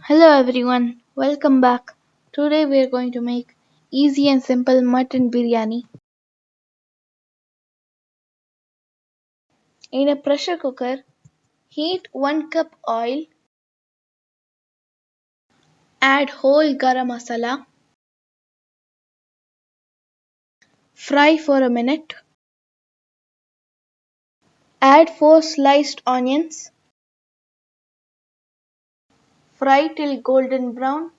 Hello everyone, welcome back. Today we are going to make easy and simple mutton biryani. In a pressure cooker, heat 1 cup oil, add whole garam masala, fry for a minute, add 4 sliced onions, fry till golden brown.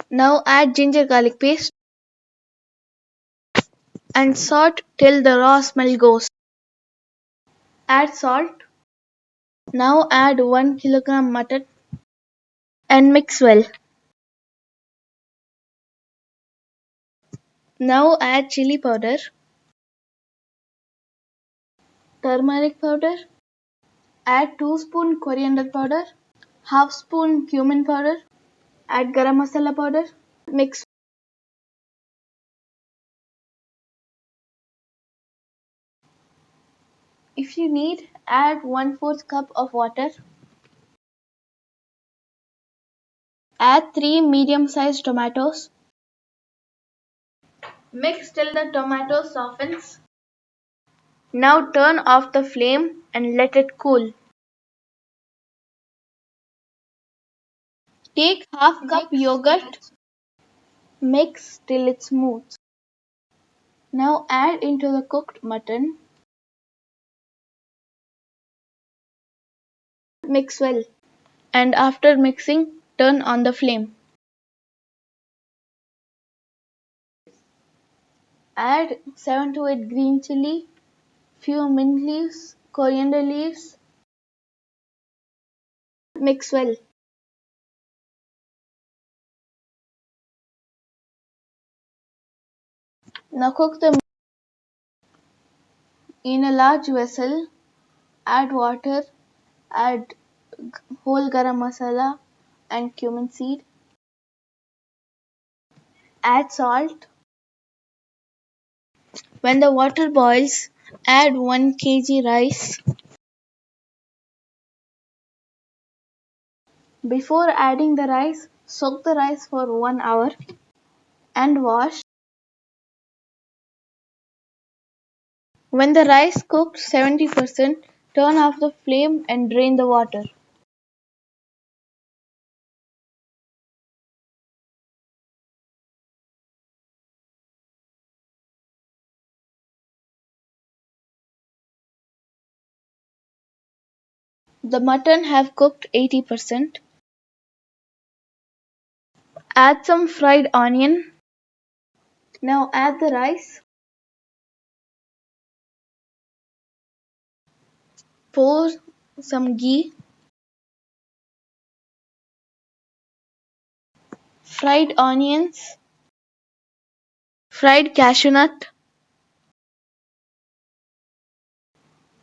Now add ginger garlic paste and saute till the raw smell goes. Add salt. Now add 1 kilogram mutton and mix well. Now add chili powder, turmeric powder, add 2 spoon coriander powder, half spoon cumin powder, add garam masala powder, mix. If you need, add 1/4 cup of water. Add 3 medium-sized tomatoes. Mix till the tomato softens. Now turn off the flame and let it cool. Take half cup yogurt. Mix till it's smooth. Now add into the cooked mutton. Mix well. And after mixing, turn on the flame. Add 7 to 8 green chili, few mint leaves, coriander leaves. Mix well. Now cook the in a large vessel. Add water, add whole garam masala and cumin seed. Add salt. When the water boils, add 1 kg rice. Before adding the rice, soak the rice for 1 hour and wash. When the rice cooks 70%, turn off the flame and drain the water. The mutton have cooked 80%. Add some fried onion. Now add the rice. Pour some ghee. Fried onions. Fried cashew nut.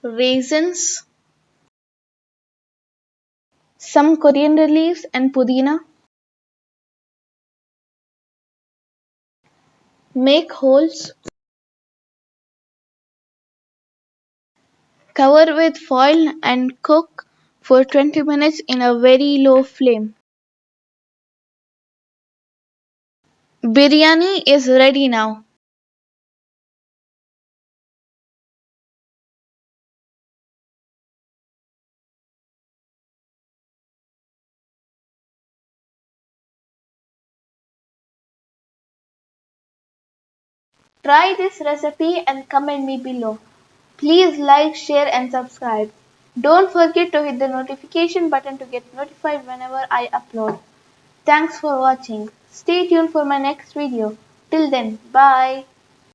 Raisins. Some coriander leaves and pudina. Make holes. Cover with foil and cook for 20 minutes in a very low flame. Biryani is ready now. Try this recipe and comment me below. Please like, share and subscribe. Don't forget to hit the notification button to get notified whenever I upload. Thanks for watching. Stay tuned for my next video. Till then, bye.